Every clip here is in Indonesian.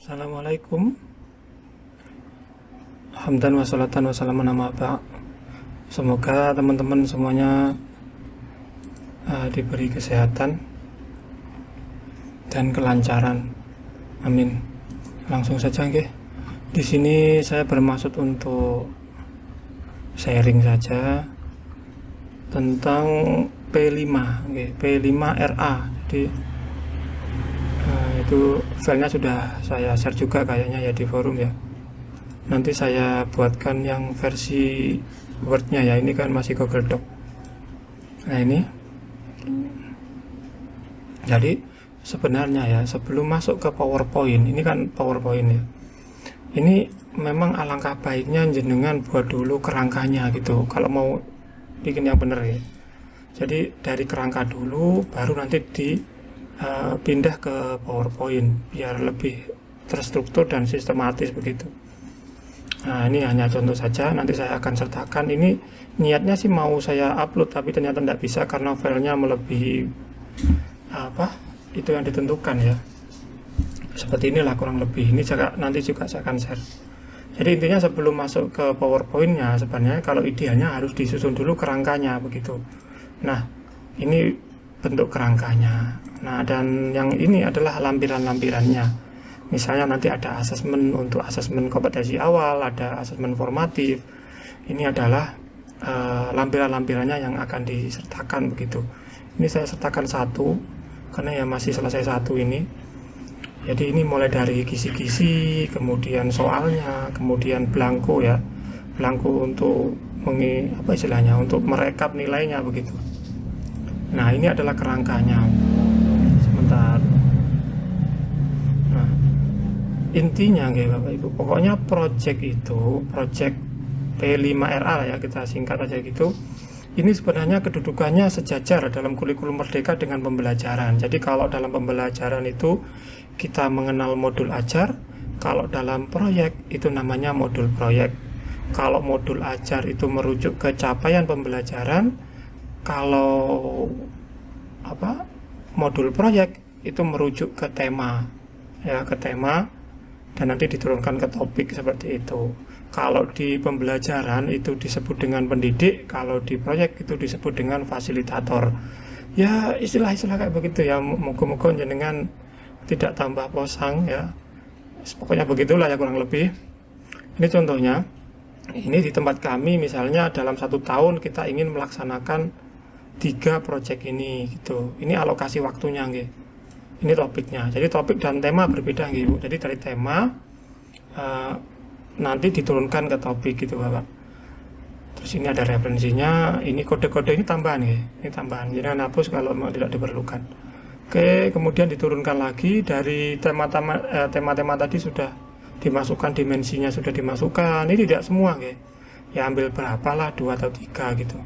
Assalamualaikum. Hamdan wassalatan wassalamun ala ba'. Semoga teman-teman semuanya diberi kesehatan dan kelancaran. Amin. Langsung saja nggih. Di sini saya bermaksud untuk sharing saja tentang P5 nggih, P5RA. Jadi itu filenya sudah saya share juga kayaknya ya di forum ya. Nanti saya buatkan yang versi Word-nya ya, ini kan masih Google Doc. Nah ini, jadi sebenarnya ya sebelum masuk ke PowerPoint, ini kan PowerPoint ya, ini memang alangkah baiknya jenengan buat dulu kerangkanya gitu kalau mau bikin yang bener ya. Jadi dari kerangka dulu baru nanti pindah ke PowerPoint biar lebih terstruktur dan sistematis begitu. Nah ini hanya contoh saja, nanti saya akan sertakan. Ini niatnya sih mau saya upload tapi ternyata tidak bisa karena filenya melebihi itu yang ditentukan ya. Seperti inilah kurang lebih. Ini nanti juga saya akan share. Jadi intinya sebelum masuk ke PowerPoint-nya sebenarnya kalau idealnya harus disusun dulu kerangkanya begitu. Nah ini bentuk kerangkanya. Nah dan yang ini adalah lampiran-lampirannya. Misalnya nanti ada asesmen untuk asesmen kompetensi awal, ada asesmen formatif. Ini adalah lampiran-lampirannya yang akan disertakan begitu. Ini saya sertakan satu karena ya masih selesai satu ini. Jadi ini mulai dari kisi-kisi, kemudian soalnya, kemudian blanko ya, blanko untuk untuk merekap nilainya begitu. Nah ini adalah kerangkanya. Sebentar. Nah intinya Bapak Ibu, pokoknya project P5RA ya, kita singkat aja gitu. Ini sebenarnya kedudukannya sejajar dalam kurikulum Merdeka dengan pembelajaran. Jadi kalau dalam pembelajaran itu kita mengenal modul ajar, kalau dalam proyek itu namanya modul proyek. Kalau modul ajar itu merujuk ke capaian pembelajaran, kalau modul proyek itu merujuk ke tema ya, ke tema dan nanti diturunkan ke topik seperti itu. Kalau di pembelajaran itu disebut dengan pendidik, kalau di proyek itu disebut dengan fasilitator. Ya istilah-istilah kayak begitu ya, moga-moga jenengan tidak tambah posang ya. Pokoknya begitulah ya kurang lebih. Ini contohnya. Ini di tempat kami misalnya dalam 1 tahun kita ingin melaksanakan 3 proyek ini gitu. Ini alokasi waktunya nggih. Ini topiknya. Jadi topik dan tema berbeda nggih Bu. Jadi dari tema nanti diturunkan ke topik gitu Bapak. Terus ini ada referensinya, ini kode-kode ini tambahan ya, ini tambahan. Jadi hapus kalau memang tidak diperlukan. Oke, kemudian diturunkan lagi dari tema-tema tadi sudah dimasukkan, dimensinya sudah dimasukkan. Ini tidak semua ya. Ya ambil berapalah 2 atau 3 gitu.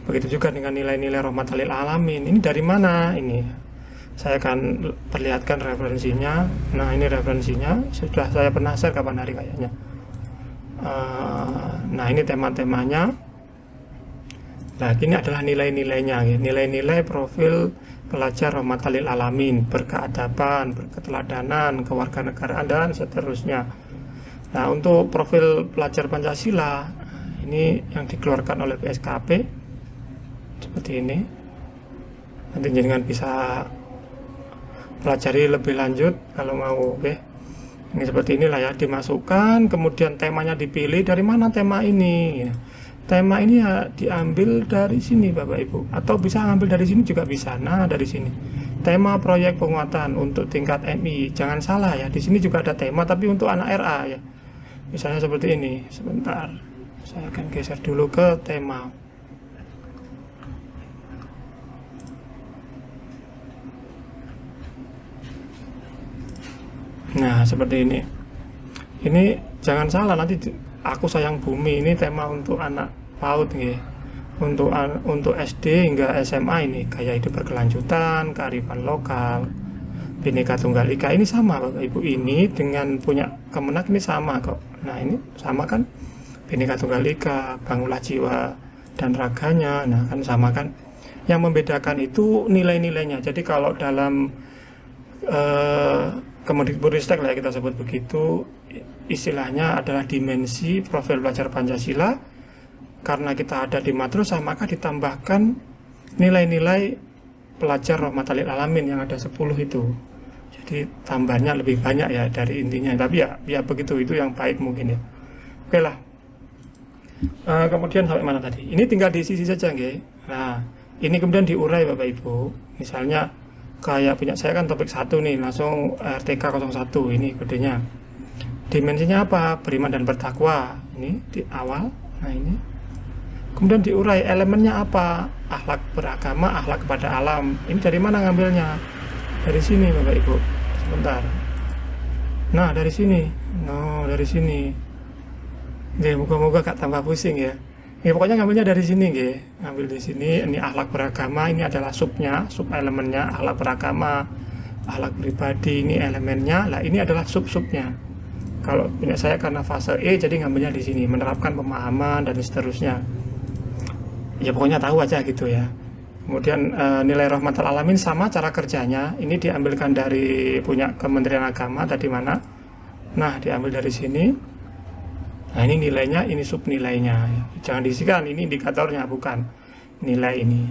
Begitu juga dengan nilai-nilai rahmatan lil alamin. Ini dari mana? Ini saya akan perlihatkan referensinya. Nah ini referensinya, sudah saya pernah share kapan hari kayaknya. Nah ini tema-temanya. Nah ini adalah nilai-nilainya, nilai-nilai profil pelajar rahmatan lil alamin, berkeadaban, berketeladanan, kewarganegaraan dan seterusnya. Nah untuk profil pelajar Pancasila ini yang dikeluarkan oleh PSKP seperti ini. Nanti jenengan bisa pelajari lebih lanjut kalau mau. Oke. Ini seperti inilah ya, dimasukkan, kemudian temanya dipilih. Dari mana tema ini? Tema ini ya diambil dari sini Bapak Ibu, atau bisa ngambil dari sini juga bisa. Nah dari sini tema proyek penguatan untuk tingkat MI. Jangan salah ya, di sini juga ada tema tapi untuk anak RA ya. Misalnya seperti ini. Sebentar, saya akan geser dulu ke tema. Nah seperti ini. Ini jangan salah, nanti aku sayang bumi ini tema untuk anak PAUD nih. Untuk SD hingga SMA ini gaya hidup berkelanjutan, kearifan lokal, Bhinneka Tunggal Ika. Ini sama Bapak Ibu, ini dengan punya Kemenak ini sama kok. Nah ini sama kan, Bhinneka Tunggal Ika, bangunlah jiwa dan raganya. Nah kan sama kan. Yang membedakan itu nilai-nilainya. Jadi kalau dalam Kemendikbudristek lah ya, kita sebut begitu, istilahnya adalah dimensi profil belajar Pancasila. Karena kita ada di madrasah, maka ditambahkan nilai-nilai pelajar rahmatan lil alamin yang ada 10 itu. Jadi tambahnya lebih banyak ya dari intinya, tapi ya begitu, itu yang baik mungkin ya. Oke lah. Kemudian sampai mana tadi? Ini tinggal diisi saja nggih. Nah, ini kemudian diurai Bapak Ibu. Misalnya kayak punya saya kan topik 1 nih, langsung RTK 01 ini kodenya. Dimensinya apa? Beriman dan bertakwa. Ini di awal. Nah, ini. Kemudian diurai elemennya apa? Akhlak beragama, akhlak kepada alam. Ini dari mana ngambilnya? Dari sini Bapak Ibu. Sebentar. Nah, dari sini. Dari sini. Oke, moga-moga gak tambah pusing ya. Ya pokoknya ngambilnya dari sini nggih. Ngambil di sini, ini akhlak beragama, ini adalah subnya, sub elemennya, akhlak beragama, akhlak pribadi, ini elemennya. Lah ini adalah sub-subnya. Kalau punya saya karena fase E, jadi ngambilnya di sini, menerapkan pemahaman dan seterusnya. Ya pokoknya tahu aja gitu ya. Kemudian nilai rahmatal alamin sama cara kerjanya. Ini diambilkan dari punya Kementerian Agama tadi mana? Nah, diambil dari sini. Nah, ini nilainya, ini sub nilainya. Jangan diisikan, ini indikatornya bukan nilai ini.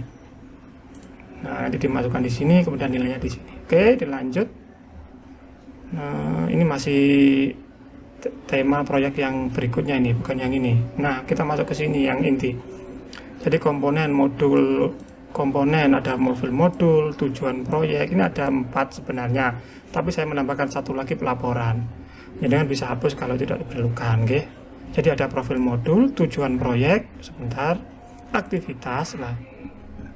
Nah, nanti dimasukkan di sini, kemudian nilainya di sini. Oke, dilanjut. Nah, ini masih tema proyek yang berikutnya ini, bukan yang ini. Nah, kita masuk ke sini yang inti. Jadi komponen modul, komponen ada modul, tujuan proyek, ini ada 4 sebenarnya. Tapi saya menambahkan 1 lagi pelaporan. Jadi bisa hapus kalau tidak diperlukan, oke? Jadi ada profil modul, tujuan proyek, sebentar, aktivitas. Nah,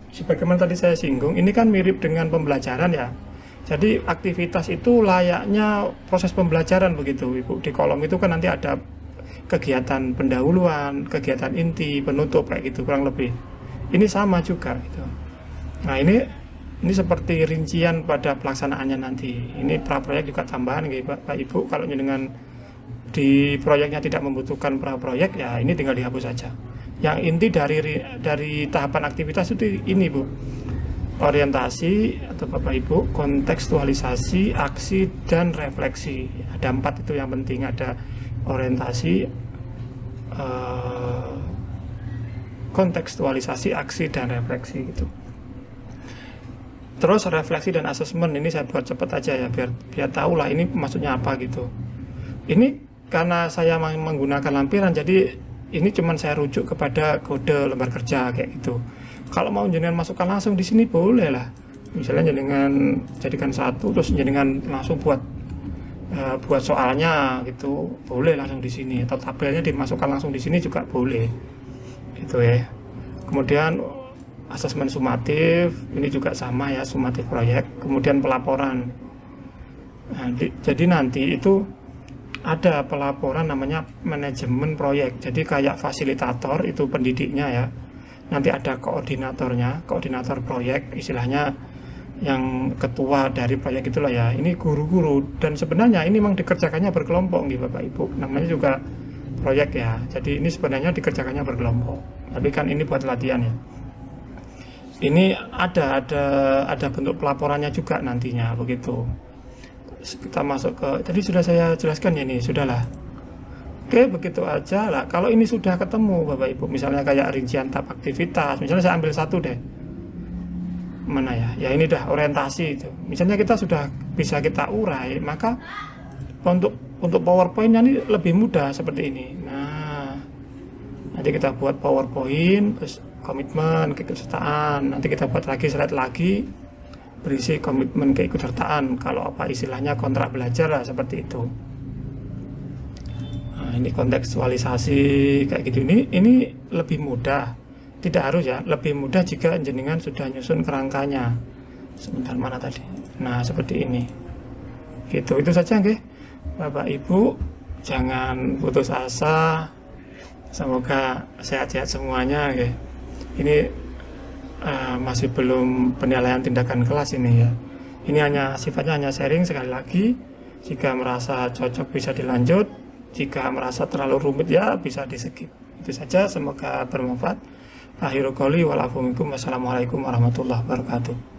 sebagaimana tadi saya singgung, ini kan mirip dengan pembelajaran ya. Jadi aktivitas itu layaknya proses pembelajaran begitu, Ibu. Di kolom itu kan nanti ada kegiatan pendahuluan, kegiatan inti, penutup kayak gitu kurang lebih. Ini sama juga gitu. Nah, ini seperti rincian pada pelaksanaannya nanti. Ini praproyek juga tambahan gitu, Pak Ibu. Kalau dengan di proyeknya tidak membutuhkan praproyek ya ini tinggal dihapus saja. Yang inti dari tahapan aktivitas itu ini Bu, orientasi atau Bapak Ibu, kontekstualisasi, aksi dan refleksi. Ada 4 itu yang penting, ada orientasi, kontekstualisasi, aksi dan refleksi gitu. Terus refleksi dan asesmen ini saya buat cepat aja ya biar tahu lah ini maksudnya apa gitu. Ini karena saya menggunakan lampiran, jadi ini cuman saya rujuk kepada kode lembar kerja kayak gitu. Kalau mau jenengan masukkan langsung di sini boleh lah. Misalnya jenengan jadikan 1, terus jenengan langsung buat soalnya gitu, boleh langsung di sini. Atau tabelnya dimasukkan langsung di sini juga boleh. Gitu ya. Kemudian asesmen sumatif, ini juga sama ya, sumatif proyek. Kemudian pelaporan. Nah, jadi nanti itu ada pelaporan namanya manajemen proyek. Jadi kayak fasilitator itu pendidiknya ya. Nanti ada koordinatornya, koordinator proyek, istilahnya yang ketua dari proyek itulah ya. Ini guru-guru dan sebenarnya ini memang dikerjakannya berkelompok nih Bapak Ibu. Namanya juga proyek ya. Jadi ini sebenarnya dikerjakannya berkelompok. Tapi kan ini buat latihan ya. Ini ada bentuk pelaporannya juga nantinya begitu. Kita masuk ke tadi sudah saya jelaskan ya, ini sudahlah. Oke, begitu aja lah. Kalau ini sudah ketemu Bapak Ibu, misalnya kayak rincian tahap aktivitas, misalnya saya ambil 1 deh, mana ya, ya ini dah orientasi itu. Misalnya kita sudah bisa kita urai, maka untuk PowerPoint-nya ini lebih mudah seperti ini. Nah, nanti kita buat PowerPoint, terus komitmen, keikutsertaan, nanti kita buat lagi slide lagi, berisi komitmen keikutsertaan, kalau apa istilahnya kontrak belajar lah seperti itu. Nah, ini kontekstualisasi kayak gitu, ini lebih mudah, tidak harus ya, lebih mudah jika jenengan sudah nyusun kerangkanya. Sebentar, mana tadi? Nah, seperti ini. Gitu, itu saja nggih. Bapak Ibu, jangan putus asa. Semoga sehat-sehat semuanya nggih. Ini masih belum penilaian tindakan kelas ini ya. Ini sifatnya hanya sharing. Sekali lagi, jika merasa cocok bisa dilanjut, jika merasa terlalu rumit ya bisa di skip. Itu saja, semoga bermanfaat. Akhirul qouli wal afu minkum. Wassalamualaikum warahmatullahi wabarakatuh.